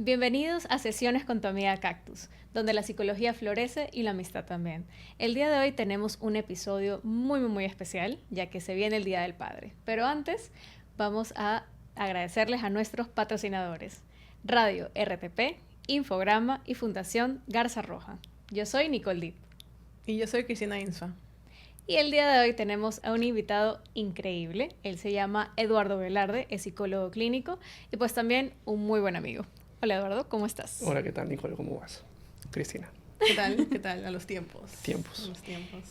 Bienvenidos a Sesiones con tu amiga Cactus, donde la psicología florece y la amistad también. El día de hoy tenemos un episodio muy especial, ya que se viene el Día del Padre. Pero antes, vamos a agradecerles a nuestros patrocinadores: Radio RPP, Infograma y Fundación Garza Roja. Yo soy Nicole Dip. Y yo soy Cristina Insua. Y el día de hoy tenemos a un invitado increíble. Él se llama Eduardo Velarde, es psicólogo clínico y pues también un muy buen amigo. Hola Eduardo, ¿cómo estás? Hola, ¿qué tal, Nicole? ¿Cómo vas? Cristina. ¿Qué tal? ¿Qué tal? A los tiempos. Tiempos. A los tiempos.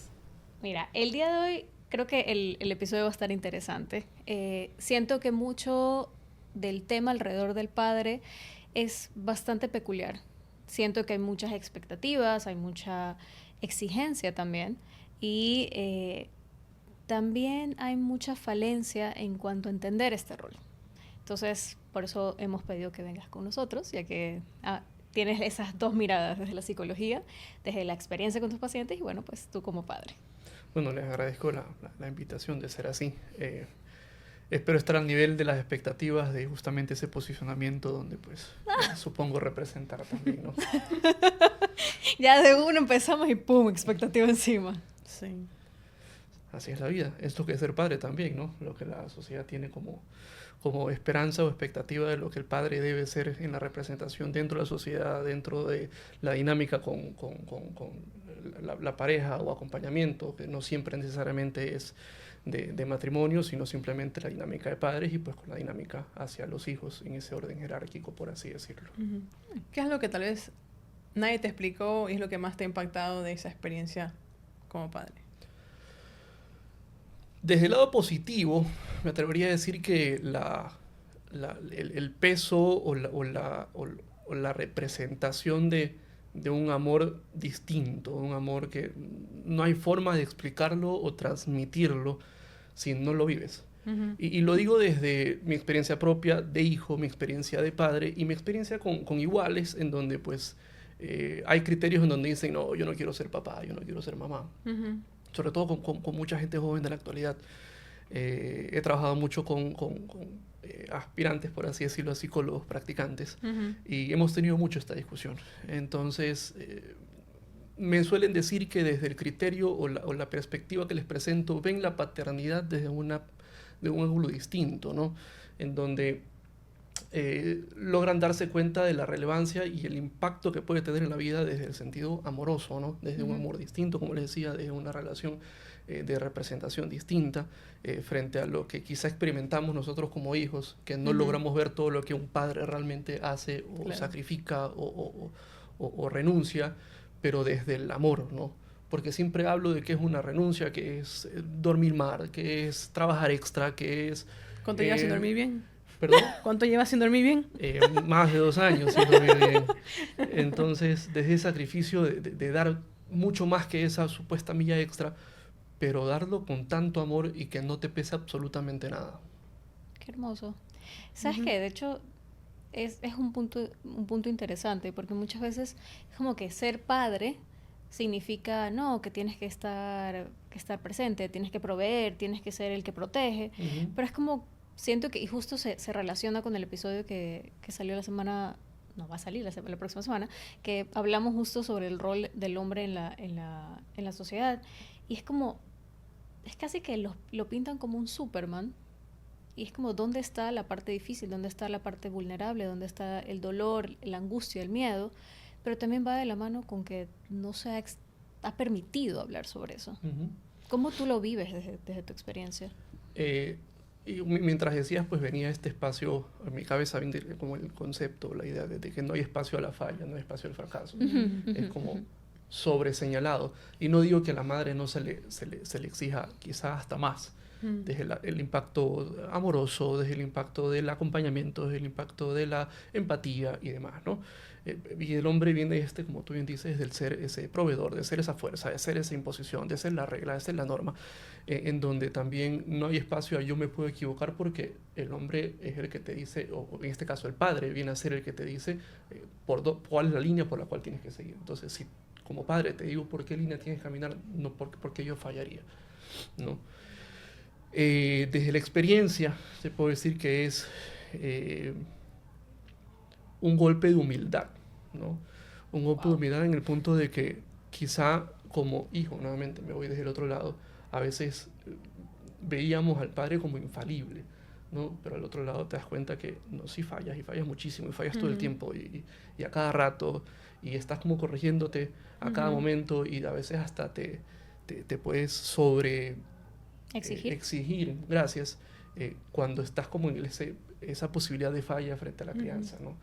Mira, el día de hoy creo que el episodio va a estar interesante. Siento que mucho del tema alrededor del padre es bastante peculiar. Siento que hay muchas expectativas, hay mucha exigencia también y también hay mucha falencia en cuanto a entender este rol. Entonces, por eso hemos pedido que vengas con nosotros, ya que tienes esas dos miradas, desde la psicología, desde la experiencia con tus pacientes y bueno, pues tú como padre. Bueno, les agradezco la invitación de ser así. Espero estar al nivel de las expectativas de justamente ese posicionamiento donde pues supongo representar también, ¿no? Ya de uno empezamos y ¡pum! Expectativa encima. Sí. Así es la vida. Es lo que es ser padre también, ¿no? Lo que la sociedad tiene como esperanza o expectativa de lo que el padre debe ser en la representación dentro de la sociedad, dentro de la dinámica con la pareja o acompañamiento, que no siempre necesariamente es de matrimonio, sino simplemente la dinámica de padres y pues con la dinámica hacia los hijos en ese orden jerárquico, por así decirlo. Uh-huh. ¿Qué es lo que tal vez nadie te explicó y es lo que más te ha impactado de esa experiencia como padre? Desde el lado positivo, me atrevería a decir que el peso o la representación de un amor distinto, un amor que no hay forma de explicarlo o transmitirlo si no lo vives. Uh-huh. Y lo digo desde mi experiencia propia de hijo, mi experiencia de padre y mi experiencia con iguales, en donde pues hay criterios en donde dicen, no, yo no quiero ser papá, yo no quiero ser mamá. Uh-huh. Sobre todo con mucha gente joven de la actualidad. He trabajado mucho con aspirantes, por así decirlo, a psicólogos practicantes, uh-huh. y hemos tenido mucho esta discusión. Entonces, me suelen decir que desde el criterio o la perspectiva que les presento, ven la paternidad desde un ángulo distinto, ¿no? En donde logran darse cuenta de la relevancia y el impacto que puede tener en la vida desde el sentido amoroso, ¿no? Desde un amor distinto, como les decía, desde una relación de representación distinta frente a lo que quizá experimentamos nosotros como hijos, que no logramos ver todo lo que un padre realmente hace o sacrifica o renuncia, pero desde el amor, ¿no? Porque siempre hablo de que es una renuncia, que es dormir mal, que es trabajar extra, que es... ¿Cuánto llevas sin dormir bien? ¿Perdón? ¿Cuánto llevas sin dormir bien? Más de 2 años sin dormir bien. Entonces, desde el sacrificio de dar mucho más que esa supuesta milla extra, pero darlo con tanto amor y que no te pesa absolutamente nada. Qué hermoso. ¿Sabes qué? De hecho, es un punto interesante, porque muchas veces es como que ser padre significa, no, que tienes que estar presente, tienes que proveer, tienes que ser el que protege, pero es como... Siento que, y justo se relaciona con el episodio que salió la semana, no va a salir la próxima semana, que hablamos justo sobre el rol del hombre en la sociedad. Y es como, es casi que lo pintan como un Superman. Y es como, ¿dónde está la parte difícil? ¿Dónde está la parte vulnerable? ¿Dónde está el dolor, la angustia, el miedo? Pero también va de la mano con que no se ha permitido hablar sobre eso. ¿Cómo tú lo vives desde tu experiencia? Y mientras decías, pues venía este espacio, en mi cabeza como el concepto, la idea de que no hay espacio a la falla, no hay espacio al fracaso. Es como sobreseñalado. Y no digo que a la madre no se le exija quizás hasta más, desde el impacto amoroso, desde el impacto del acompañamiento, desde el impacto de la empatía y demás, ¿no? Y el hombre viene, como tú bien dices, del ser ese proveedor, de ser esa fuerza, de ser esa imposición, de ser la regla, de ser la norma, en donde también no hay espacio a yo me puedo equivocar, porque el hombre es el que te dice, o en este caso el padre viene a ser el que te dice cuál es la línea por la cual tienes que seguir. Entonces, si como padre te digo por qué línea tienes que caminar, no porque yo fallaría, ¿no? Desde la experiencia, se puede decir que es un golpe de humildad, ¿no? Un golpe de humildad en el punto de que quizá como hijo, nuevamente me voy desde el otro lado, a veces veíamos al padre como infalible, ¿no? Pero al otro lado te das cuenta que no, sí fallas, y fallas muchísimo, y fallas todo el tiempo, y a cada rato, y estás como corrigiéndote a cada momento, y a veces hasta te puedes exigir, gracias, cuando estás como en esa posibilidad de falla frente a la crianza, ¿no?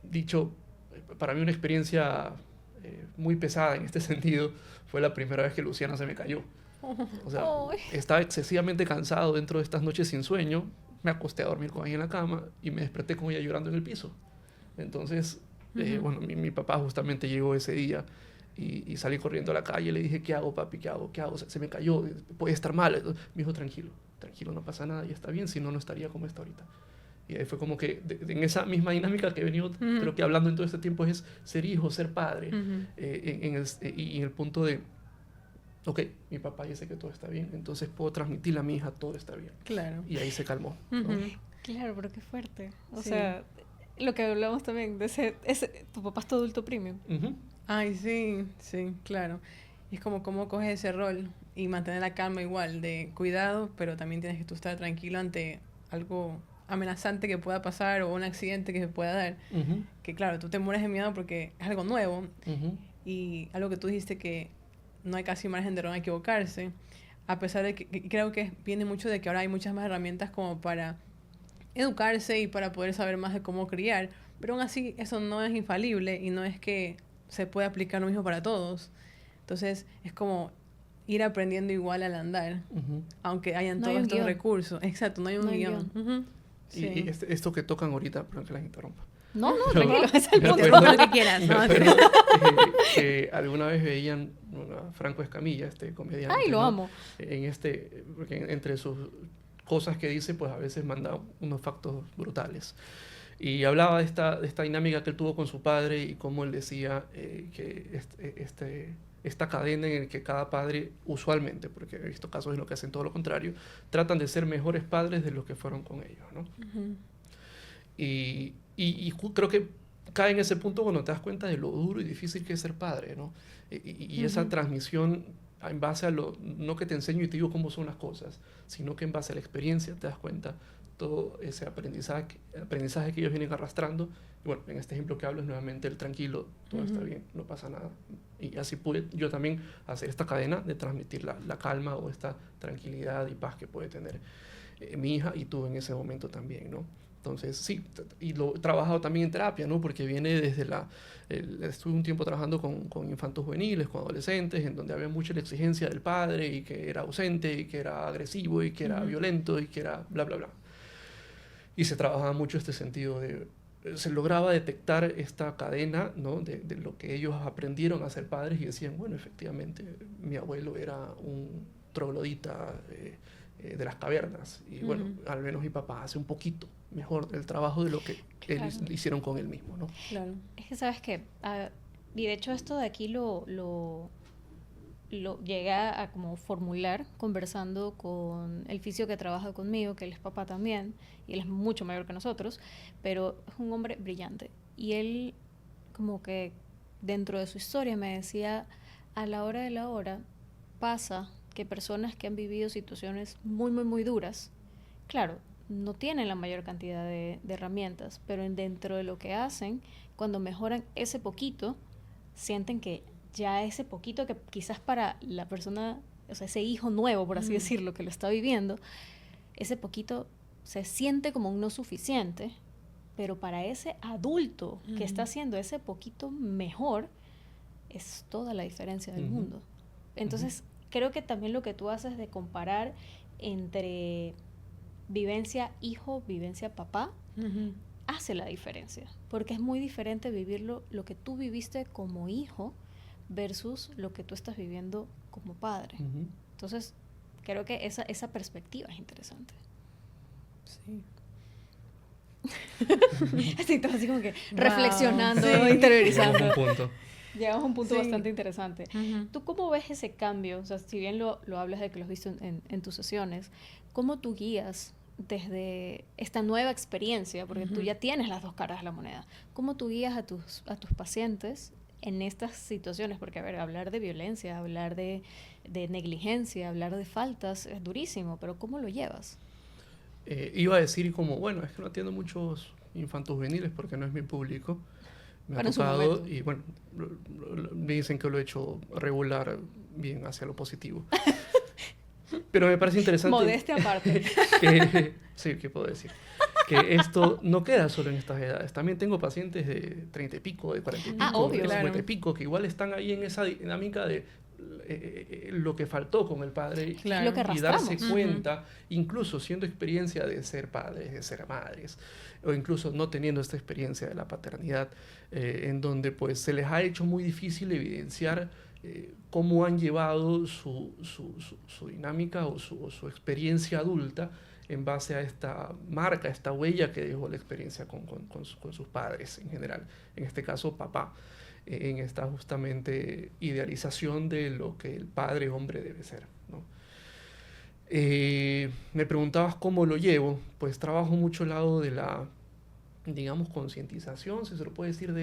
Dicho, para mí una experiencia muy pesada en este sentido fue la primera vez que Luciana se me cayó. O sea, estaba excesivamente cansado dentro de estas noches sin sueño, me acosté a dormir con ella en la cama y me desperté con ella llorando en el piso. Entonces, bueno, mi papá justamente llegó ese día y salí corriendo a la calle y le dije, ¿qué hago, papi? ¿Qué hago? ¿Qué hago? Se me cayó, puede estar mal. Me dijo, tranquilo, no pasa nada, ya está bien, si no, no estaría como está ahorita. Y ahí fue como que en esa misma dinámica que he venido, creo que hablando en todo este tiempo, es ser hijo, ser padre, y en el punto de, ok, mi papá dice que todo está bien, entonces puedo transmitirle a mi hija todo está bien. Claro. Y ahí se calmó, ¿no? Claro, pero qué fuerte. O sea, lo que hablamos también de tu papá es tu adulto premium. Ay, sí, claro. Y es como cómo coges ese rol y mantener la calma igual, de cuidado, pero también tienes que tú estar tranquilo ante algo amenazante que pueda pasar o un accidente que se pueda dar. Que claro, tú te mueres de miedo porque es algo nuevo y algo que tú dijiste que no hay casi margen de error a equivocarse, a pesar de que creo que viene mucho de que ahora hay muchas más herramientas como para educarse y para poder saber más de cómo criar, pero aún así eso no es infalible y no es que se puede aplicar lo mismo para todos. Entonces es como ir aprendiendo igual al andar, aunque hayan todos estos recursos. Exacto, no hay un guión. Sí. Y esto que tocan ahorita, perdón que las interrumpa. No, tranquilo, es el punto. Lo que quieras. Que alguna vez veían a Franco Escamilla, este comediante. Ay, lo amo. Porque entre sus cosas que dice, pues a veces manda unos factos brutales. Y hablaba de esta dinámica que él tuvo con su padre y cómo él decía que esta cadena en la que cada padre, usualmente, porque he visto casos en los que hacen todo lo contrario, tratan de ser mejores padres de los que fueron con ellos, ¿no? Y creo que cae en ese punto cuando te das cuenta de lo duro y difícil que es ser padre, ¿no? Y esa transmisión en base a no que te enseño y te digo cómo son las cosas, sino que en base a la experiencia te das cuenta todo ese aprendizaje que ellos vienen arrastrando. Y bueno, en este ejemplo que hablo es nuevamente el tranquilo, todo está bien, no pasa nada. Y así pude yo también hacer esta cadena de transmitir la calma o esta tranquilidad y paz que puede tener mi hija y tú en ese momento también, ¿no? Entonces, sí, y lo he trabajado también en terapia, ¿no? Porque viene desde estuve un tiempo trabajando con infantos juveniles, con adolescentes, en donde había mucha la exigencia del padre y que era ausente y que era agresivo y que era violento y que era bla, bla, bla. Y se trabajaba mucho este sentido se lograba detectar esta cadena, ¿no? de lo que ellos aprendieron a ser padres y decían, bueno, efectivamente, mi abuelo era un troglodita de las cavernas y bueno, al menos mi papá hace un poquito mejor el trabajo de lo que hicieron con él mismo, ¿no? Claro. Es que sabes que, y de hecho esto de aquí lo llegué a como formular conversando con el fisio que trabaja conmigo, que él es papá también, y él es mucho mayor que nosotros, pero es un hombre brillante. Y él como que dentro de su historia me decía, a la hora de la hora pasa que personas que han vivido situaciones muy, muy, muy duras, claro, no tienen la mayor cantidad de herramientas, pero dentro de lo que hacen, cuando mejoran ese poquito, sienten que ya ese poquito que quizás para la persona, o sea, ese hijo nuevo, por así decirlo, que lo está viviendo, ese poquito se siente como un no suficiente, pero para ese adulto que está haciendo ese poquito mejor, es toda la diferencia del mundo. Entonces, creo que también lo que tú haces de comparar entre vivencia hijo, vivencia papá, hace la diferencia, porque es muy diferente vivirlo, lo que tú viviste como hijo, versus lo que tú estás viviendo como padre. Entonces, creo que esa perspectiva es interesante. Sí. Así, todo así como que reflexionando, interiorizando. Llegamos a un punto Sí. bastante interesante. ¿Tú cómo ves ese cambio? O sea, si bien lo hablas de que lo has visto en tus sesiones, ¿cómo tú guías desde esta nueva experiencia, porque tú ya tienes las dos caras de la moneda, ¿cómo tú guías a tus pacientes en estas situaciones? Porque, a ver, hablar de violencia, hablar de negligencia, hablar de faltas es durísimo, pero ¿cómo lo llevas? Iba a decir como, bueno, es que no atiendo muchos infantos juveniles porque no es mi público. Me ha tocado y bueno, me dicen que lo he hecho regular bien hacia lo positivo. Pero me parece interesante... Modestia aparte. Sí, ¿qué puedo decir? Que esto no queda solo en estas edades. También tengo pacientes de 30 y pico, de 40 y pico, obvio, de 50 y claro. pico, que igual están ahí en esa dinámica de lo que faltó con el padre Claro. Lo que y darse arrastramos. cuenta, incluso siendo experiencia de ser padres, de ser madres, o incluso no teniendo esta experiencia de la paternidad, en donde pues se les ha hecho muy difícil evidenciar cómo han llevado su dinámica o su experiencia adulta en base a esta marca, esta huella que dejó la experiencia con sus padres en general, en este caso papá, en esta justamente idealización de lo que el padre hombre debe ser, ¿no? Me preguntabas cómo lo llevo, pues trabajo mucho al lado de la, digamos, concientización, si se lo puede decir,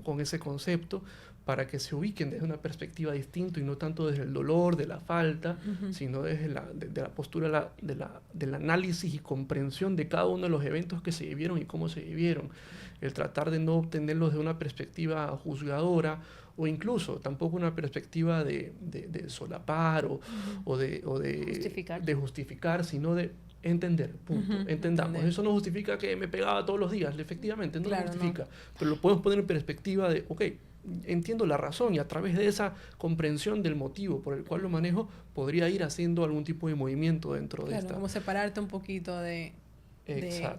con ese concepto, para que se ubiquen desde una perspectiva distinta y no tanto desde el dolor, de la falta, sino desde de la postura del análisis y comprensión de cada uno de los eventos que se vivieron y cómo se vivieron. El tratar de no obtenerlos de una perspectiva juzgadora o incluso tampoco una perspectiva de solapar o de justificar, sino de entender, punto. Entendamos. Entender. Eso no justifica que me pegaba todos los días, efectivamente, no Claro, lo justifica. no. Pero lo podemos poner en perspectiva de, ok, entiendo la razón y a través de esa comprensión del motivo por el cual lo manejo, podría ir haciendo algún tipo de movimiento dentro de esta. Como separarte un poquito de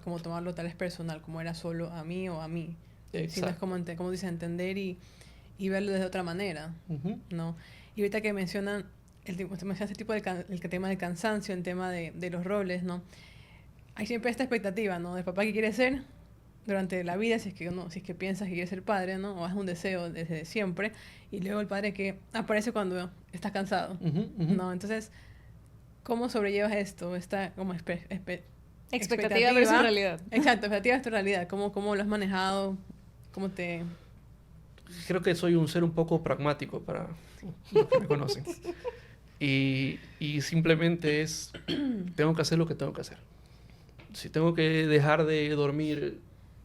como tomarlo tal vez personal, como era solo a mí o a mí. Sino es como dice, entender y verlo desde otra manera, ¿no? Y ahorita que mencionan este tipo el tema del cansancio, el tema de los roles, ¿no? Hay siempre esta expectativa, ¿no? Del papá que quiere ser durante la vida, si es que piensas que quieres ser padre, ¿no? O es un deseo desde siempre, y luego el padre que aparece cuando estás cansado, ¿no? Entonces, ¿cómo sobrellevas esto? Esta como Expectativa versus realidad. Exacto, expectativa versus realidad. ¿Cómo lo has manejado? ¿Cómo te...? Creo que soy un ser un poco pragmático para los que me conocen. Y simplemente tengo que hacer lo que tengo que hacer. Si tengo que dejar de dormir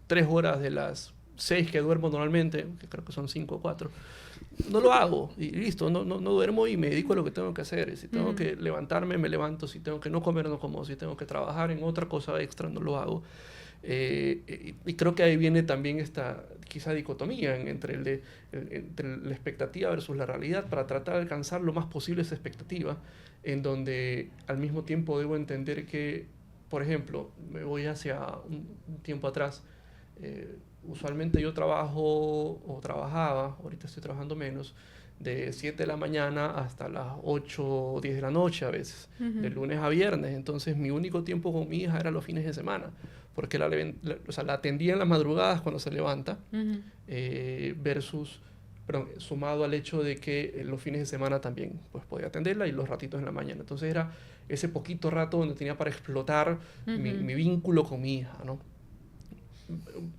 3 horas de las 6 que duermo normalmente, que creo que son 5 o 4, no lo hago y listo, no duermo y me dedico a lo que tengo que hacer. Y si tengo que levantarme, me levanto. Si tengo que no comer, no como. Si tengo que trabajar en otra cosa extra, no lo hago. Y creo que ahí viene también esta quizá dicotomía entre la expectativa versus la realidad, para tratar de alcanzar lo más posible esa expectativa, en donde al mismo tiempo debo entender que, por ejemplo, me voy hacia un tiempo atrás, usualmente yo trabajaba, ahorita estoy trabajando menos, de 7 de la mañana hasta las 8 o 10 de la noche a veces, de lunes a viernes. Entonces mi único tiempo con mi hija era los fines de semana, porque la atendía en las madrugadas cuando se levanta, sumado al hecho de que los fines de semana también pues, podía atenderla y los ratitos en la mañana. Entonces era ese poquito rato donde tenía para explotar mi vínculo con mi hija, ¿no?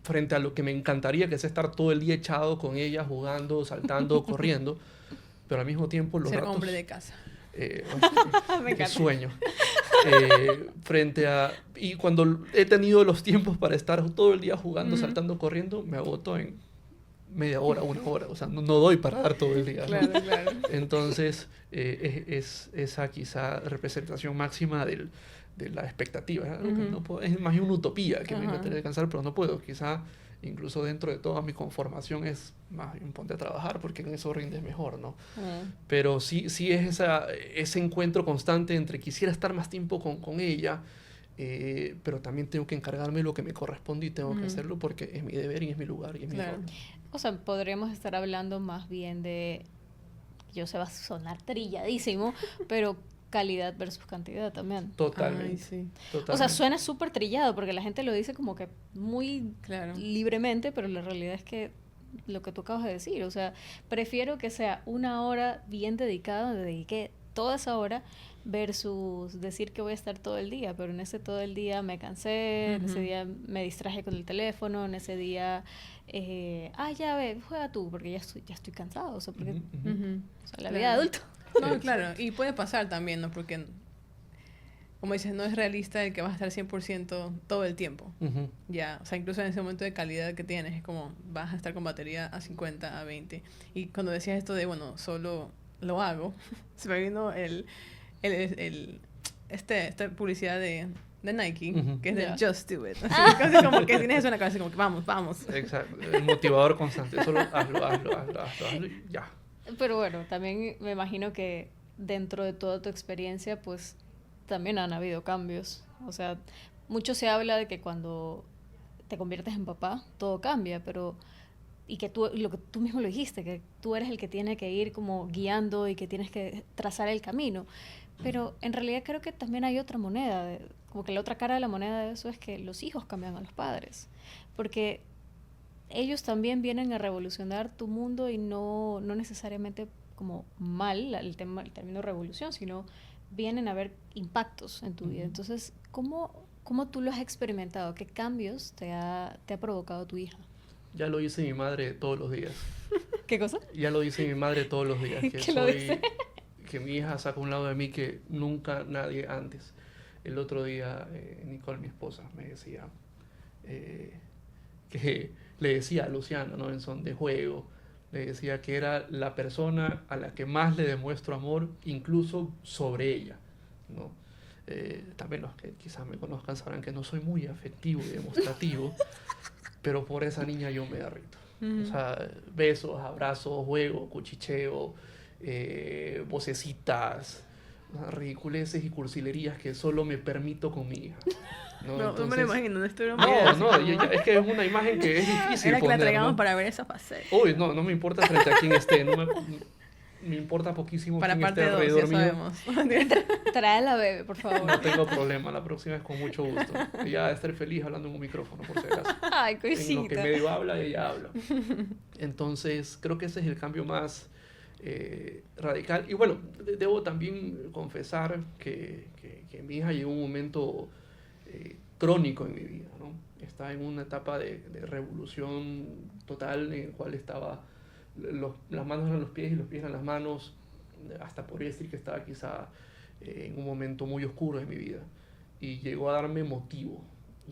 Frente a lo que me encantaría, que es estar todo el día echado con ella, jugando, saltando, corriendo, pero al mismo tiempo los ser ratos... hombre de casa. Qué sueño. Y cuando he tenido los tiempos para estar todo el día jugando, saltando, corriendo, me agoto en media hora, 1 hora. O sea, no doy para dar todo el día, ¿no? Claro. Entonces, es esa quizá representación máxima de la expectativa. ¿No? Que no puedo, es más una utopía que me encantaría descansar, pero no puedo. Quizá incluso dentro de toda mi conformación es más bien ponte a trabajar porque en eso rindes mejor, ¿no? Pero sí es ese encuentro constante entre quisiera estar más tiempo con ella, pero también tengo que encargarme de lo que me corresponde y tengo que hacerlo porque es mi deber y es mi lugar y es mi rol. O sea, podremos estar hablando más bien de, yo sé, va a sonar trilladísimo, pero calidad versus cantidad también. Totalmente. Ay, sí. Totalmente. O sea, suena súper trillado porque la gente lo dice como que muy libremente, pero la realidad es que lo que tú acabas de decir, o sea, prefiero que sea 1 hora bien dedicada, donde dediqué toda esa hora, versus decir que voy a estar todo el día, pero en ese todo el día me cansé, en ese día me distraje con el teléfono, en ese día, ya ve, juega tú, porque ya estoy cansado, o sea, porque, o sea, la vida de adulto. No, claro, y puede pasar también, ¿no? Porque, como dices, no es realista el que vas a estar 100% todo el tiempo. Ya, o sea, incluso en ese momento de calidad que tienes, es como vas a estar con batería a 50, a 20. Y cuando decías esto de, bueno, solo lo hago, se me vino esta publicidad de Nike, que es del Just Do It. Así, casi como que tienes eso en la cabeza, como que vamos. Exacto, el motivador constante. Solo hazlo y ya. Pero bueno, también me imagino que dentro de toda tu experiencia, pues también han habido cambios. O sea, mucho se habla de que cuando te conviertes en papá, todo cambia, pero y que tú, lo que tú mismo lo dijiste, que tú eres el que tiene que ir como guiando y que tienes que trazar el camino. Pero en realidad creo que también hay otra moneda, como que la otra cara de la moneda de eso es que los hijos cambian a los padres, porque ellos también vienen a revolucionar tu mundo y no necesariamente como mal el término revolución, sino vienen a ver impactos en tu vida. Entonces, ¿cómo tú lo has experimentado? ¿Qué cambios te ha provocado tu hija? Ya lo dice mi madre todos los días. ¿Qué cosa? Ya lo dice mi madre todos los días. ¿Qué lo dice? Que mi hija saca un lado de mí que nunca nadie antes. El otro día, Nicole, mi esposa, me decía que le decía a Luciana, ¿no? En son de juego, le decía que era la persona a la que más le demuestro amor, incluso sobre ella, ¿no? También los que quizás me conozcan sabrán que no soy muy afectivo y demostrativo, pero por esa niña yo me derrito. O sea, besos, abrazos, juego, cuchicheo, vocecitas, ridiculeces y cursilerías que solo me permito con mi hija. No, no me lo imagino, no estoy es que es una imagen que es difícil era que poner, la traigamos, ¿no? ¿no? Para ver esa fase. Uy, no me importa frente a quién esté, me importa poquísimo para quién parte esté 2, alrededor ya mío. sabemos. Trae a la bebé, por favor. No tengo problema, la próxima es con mucho gusto. Ella va a estar feliz hablando en un micrófono, por si acaso. Ay, cosita. En lo que medio habla, ella habla. Entonces, creo que ese es el cambio más radical. Y bueno, debo también confesar que mi hija llegó a un momento crónico en mi vida, ¿no? Está en una etapa de revolución total en el cual estaba las manos eran los pies y los pies eran las manos. Hasta podría decir que estaba quizá en un momento muy oscuro de mi vida. Y llegó a darme motivo,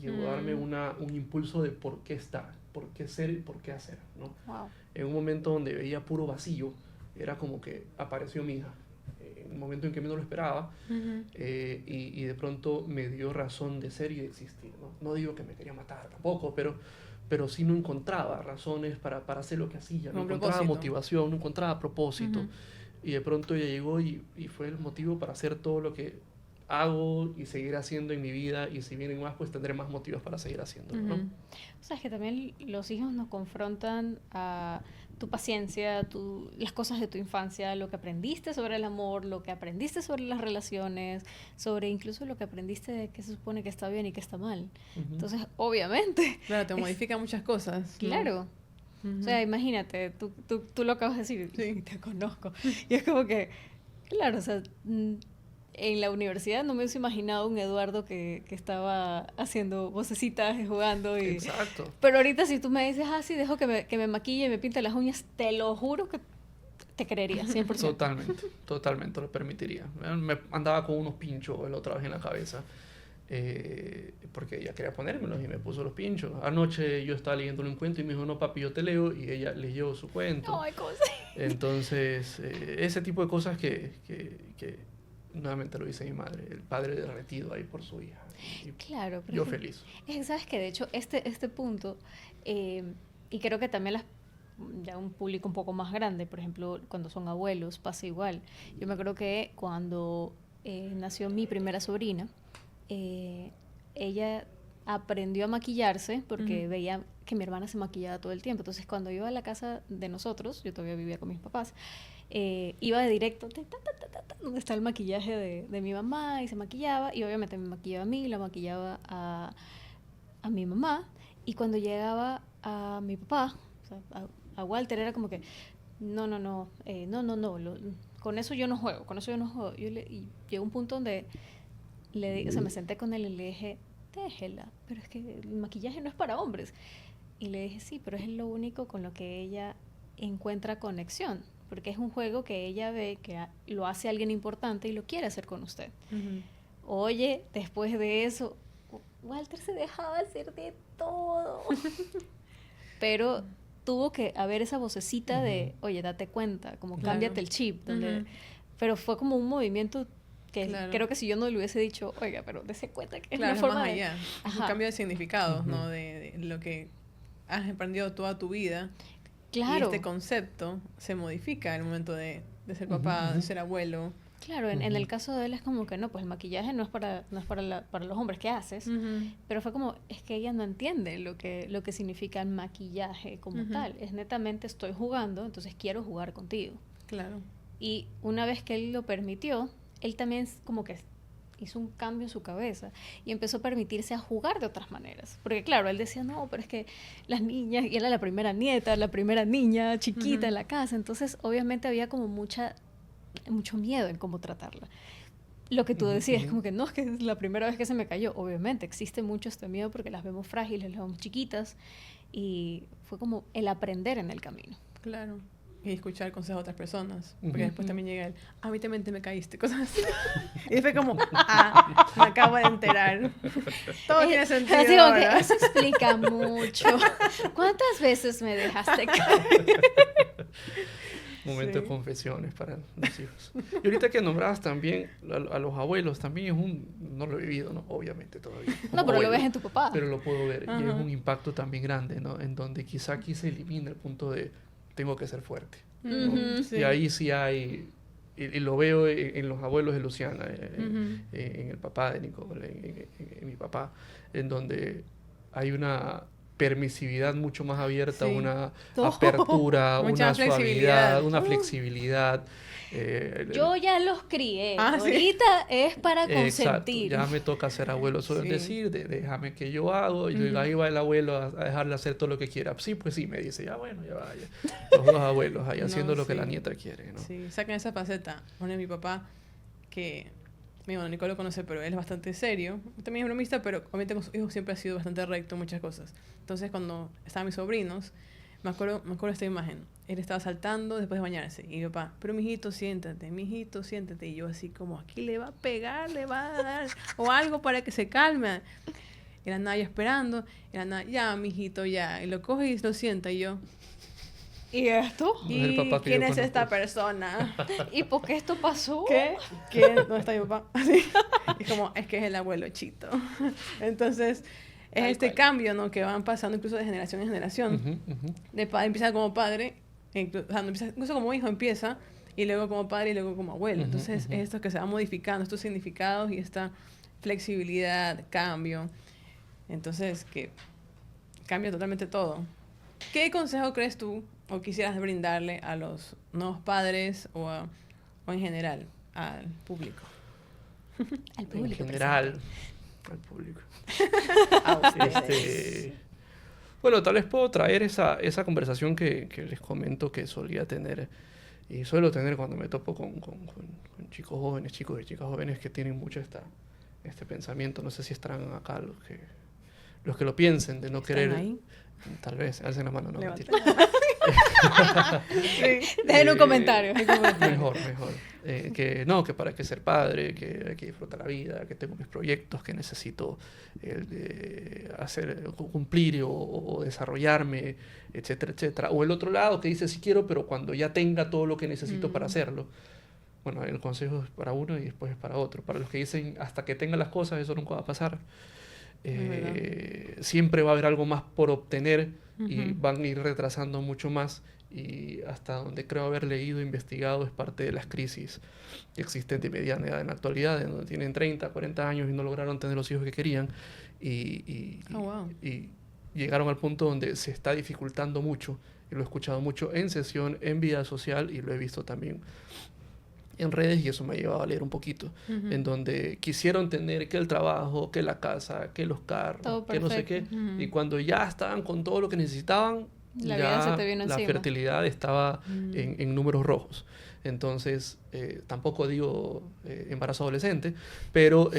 llegó a darme un impulso de por qué estar, por qué ser y por qué hacer, ¿no? Wow. En un momento donde veía puro vacío, era como que apareció mi hija, en un momento en que menos lo esperaba, y de pronto me dio razón de ser y de existir, ¿no? No digo que me quería matar tampoco, pero sí no encontraba razones para hacer lo que hacía, no encontraba motivación, no encontraba propósito, y de pronto ella llegó y fue el motivo para hacer todo lo que hago y seguir haciendo en mi vida, y si vienen más, pues tendré más motivos para seguir haciéndolo, ¿no? O sea, es que también los hijos nos confrontan a tu paciencia, las cosas de tu infancia, lo que aprendiste sobre el amor, lo que aprendiste sobre las relaciones, sobre incluso lo que aprendiste de qué se supone que está bien y qué está mal. Entonces, obviamente. Claro, te modifica muchas cosas, ¿no? Claro. O sea, imagínate, tú lo acabas de decir, sí, te conozco. Y es como que, claro, o sea, en la universidad no me hubiese imaginado un Eduardo que estaba haciendo vocecitas y jugando. Exacto. Pero ahorita si tú me dices, sí, dejo que me maquille y me pinte las uñas, te lo juro que te creería, 100%. Totalmente lo permitiría. Me andaba con unos pinchos la otra vez en la cabeza, porque ella quería ponérmelos y me puso los pinchos. Anoche yo estaba leyendo un cuento y me dijo, no papi, yo te leo, y ella leyó su cuento. Ay, ¿cómo se? Entonces, ese tipo de cosas que nuevamente lo dice mi madre, el padre derretido ahí por su hija. Y claro. Yo feliz. Sabes que de hecho este punto, y creo que también ya un público un poco más grande, por ejemplo, cuando son abuelos, pasa igual. Yo me acuerdo que cuando nació mi primera sobrina, ella aprendió a maquillarse porque veía que mi hermana se maquillaba todo el tiempo. Entonces, cuando iba a la casa de nosotros, yo todavía vivía con mis papás, iba de directo donde está el maquillaje de mi mamá, y se maquillaba, y obviamente me maquillaba a mí, la maquillaba a mi mamá, y cuando llegaba a mi papá, o sea, a Walter, era como que no, con eso yo no juego, con eso yo no juego. Y llegó un punto donde o sea, me senté con él y le dije, déjela, pero es que el maquillaje no es para hombres. Y le dije, sí, pero es lo único con lo que ella encuentra conexión, porque es un juego que ella ve que lo hace alguien importante y lo quiere hacer con usted. Oye, después de eso, Walter se dejaba hacer de todo. Pero tuvo que haber esa vocecita de, oye, date cuenta, como cámbiate el chip. Pero fue como un movimiento que creo que si yo no le hubiese dicho, oiga, pero dése cuenta que es una forma más allá. Es un cambio de significados, ¿no? De lo que has aprendido toda tu vida. Claro. Y este concepto se modifica en el momento de ser papá, de ser abuelo. Claro, en el caso de él es como que no, pues el maquillaje no es para los hombres que haces, pero fue como, es que ella no entiende lo que significa el maquillaje como tal. Es netamente estoy jugando, entonces quiero jugar contigo. Claro. Y una vez que él lo permitió, él también como que hizo un cambio en su cabeza y empezó a permitirse a jugar de otras maneras. Porque claro, él decía, no, pero es que las niñas, y era la primera nieta, la primera niña chiquita en la casa, entonces obviamente había como mucho miedo en cómo tratarla. Lo que tú decías, como que no, es que es la primera vez que se me cayó. Obviamente existe mucho este miedo porque las vemos frágiles, las vemos chiquitas, y fue como el aprender en el camino. Claro. Y escuchar consejos de otras personas. Porque después también llega el, a mí también te me caíste, cosas así. Y fue como, me acabo de enterar. Todo tiene sentido así ahora. Que eso explica mucho. ¿Cuántas veces me dejaste caer? Momento de confesiones para los hijos. Y ahorita que nombrabas también a los abuelos, también no lo he vivido, ¿no? Obviamente todavía. No, pero abuelo, lo ves en tu papá. Pero lo puedo ver. Y es un impacto también grande, ¿no? En donde quizá aquí se elimina el punto de tengo que ser fuerte, ¿no? Sí. Y ahí sí hay, y lo veo en los abuelos de Luciana, en el papá de Nicole, en mi papá, en donde hay una permisividad mucho más abierta, una apertura, una suavidad, una flexibilidad. Yo ya los crié. Ahorita es para consentir. Exacto, ya me toca ser abuelo. Eso es decir, déjame que yo hago. Y ahí va el abuelo a dejarle hacer todo lo que quiera. Sí, pues sí, me dice, ya bueno, ya vaya. Los dos abuelos ahí haciendo lo que la nieta quiere, ¿no? Sí, sacan esa faceta. Bueno, mi papá, que... Bueno, Nico lo conoce, pero él es bastante serio. También es bromista, pero obviamente con sus hijos siempre ha sido bastante recto en muchas cosas. Entonces, cuando estaban mis sobrinos, me acuerdo esta imagen. Él estaba saltando después de bañarse. Y mi papá, pero mijito, siéntate. Y yo así como, aquí le va a pegar, le va a dar o algo para que se calme. Y la Naya esperando. Y la Naya, ya, mijito, ya. Y lo coge y lo sienta. Y yo... ¿Y esto? ¿Y quién es esta persona? ¿Y por qué esto pasó? ¿Qué? ¿Dónde está mi papá? Así. Y como, es que es el abuelo Chito. Entonces, es este cambio, ¿no? Que van pasando incluso de generación en generación. Empieza como padre, incluso como hijo empieza, y luego como padre y luego como abuelo. Entonces, es esto que se va modificando, estos significados y esta flexibilidad, cambio. Entonces, que cambia totalmente todo. ¿Qué consejo crees tú o quisieras brindarle a los nuevos padres o en general al público? Al público. En general, al público. Bueno, tal vez puedo traer esa conversación que les comento que solía tener y suelo tener cuando me topo con chicos jóvenes, chicos y chicas jóvenes que tienen mucho este pensamiento. No sé si estarán acá los que lo piensen, de no querer... Ahí? Tal vez, alcen la mano, no mentira. Dejen un comentario. Mejor. Que para qué ser padre, que hay que disfrutar la vida, que tengo mis proyectos, que necesito cumplir o desarrollarme, etcétera, etcétera. O el otro lado que dice sí quiero, pero cuando ya tenga todo lo que necesito para hacerlo. Bueno, el consejo es para uno y después es para otro. Para los que dicen hasta que tenga las cosas, eso nunca va a pasar. Siempre va a haber algo más por obtener y van a ir retrasando mucho más, y hasta donde creo haber leído e investigado es parte de las crisis que existen de mediana edad en la actualidad, en donde tienen 30, 40 años y no lograron tener los hijos que querían y llegaron al punto donde se está dificultando mucho, y lo he escuchado mucho en sesión, en vida social, y lo he visto también en redes, y eso me ha llevado a leer un poquito, en donde quisieron tener que el trabajo, que la casa, que los carros, todo que perfecto. No sé qué, y cuando ya estaban con todo lo que necesitaban, La vida se te vino la encima. fertilidad estaba en números rojos. Entonces, tampoco digo embarazo adolescente, pero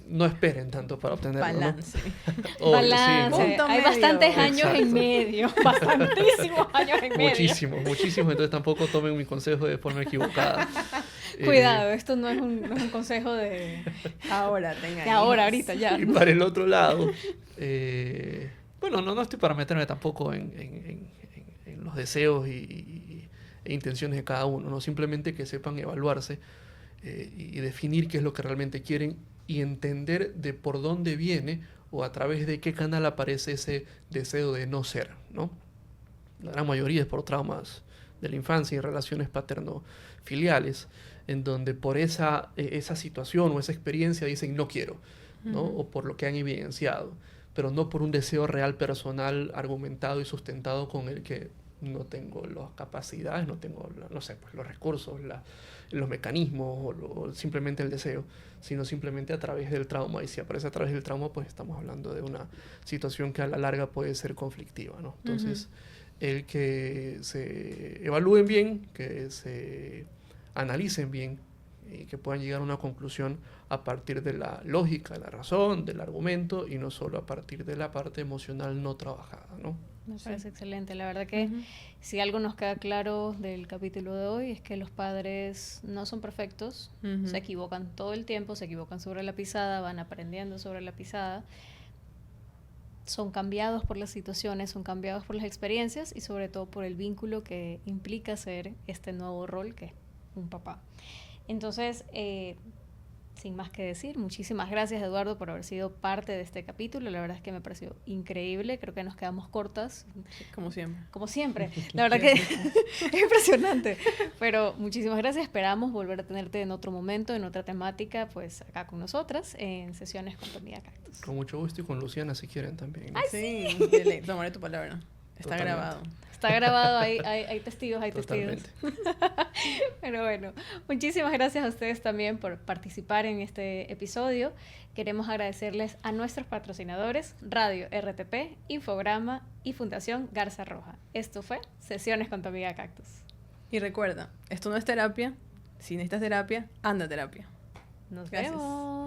no esperen tanto para obtenerlo. Balance. ¿No? Balance. Sí, ¿no? Hay bastantes años Exacto. en medio. Bastantísimos años en medio. Muchísimos, muchísimos. Entonces, tampoco tomen mi consejo de forma equivocada. Cuidado, esto no es un consejo de Ahora tenga de ahora, hijos. ahorita, ya. Y para el otro lado, bueno, no estoy para meterme tampoco en los deseos e intenciones de cada uno, ¿no? Simplemente que sepan evaluarse y definir qué es lo que realmente quieren y entender de por dónde viene o a través de qué canal aparece ese deseo de no ser, ¿no? La gran mayoría es por traumas de la infancia y relaciones paterno-filiales, en donde por esa situación o esa experiencia dicen no quiero, ¿no? O por lo que han evidenciado, pero no por un deseo real personal argumentado y sustentado con el que no tengo las capacidades, no tengo, no sé, pues los recursos, los mecanismos o simplemente el deseo, sino simplemente a través del trauma. Y si aparece a través del trauma, pues estamos hablando de una situación que a la larga puede ser conflictiva, ¿no? Entonces, el que se evalúen bien, que se analicen bien y que puedan llegar a una conclusión a partir de la lógica, de la razón, del argumento y no solo a partir de la parte emocional no trabajada, ¿no? Me parece excelente. La verdad que si algo nos queda claro del capítulo de hoy es que los padres no son perfectos, se equivocan todo el tiempo, se equivocan sobre la pisada, van aprendiendo sobre la pisada, son cambiados por las situaciones, son cambiados por las experiencias y sobre todo por el vínculo que implica ser este nuevo rol que es un papá. Entonces, sin más que decir, muchísimas gracias, Eduardo, por haber sido parte de este capítulo. La verdad es que me pareció increíble. Creo que nos quedamos cortas. Como siempre. Como siempre. La verdad que es impresionante. Pero muchísimas gracias. Esperamos volver a tenerte en otro momento, en otra temática, pues acá con nosotras, en sesiones con tu amiga Cactus. Con mucho gusto y con Luciana si quieren también, ¿no? Ay, sí. Tomaré tu palabra. Está Totalmente. grabado. Está grabado, hay testigos, hay Totalmente. testigos. Pero bueno, muchísimas gracias a ustedes también por participar en este episodio. Queremos agradecerles a nuestros patrocinadores, Radio RTP, Infograma y Fundación Garza Roja. Esto fue Sesiones con tu amiga Cactus. Y recuerda, esto no es terapia. Si necesitas terapia, anda a terapia. Nos Gracias. vemos.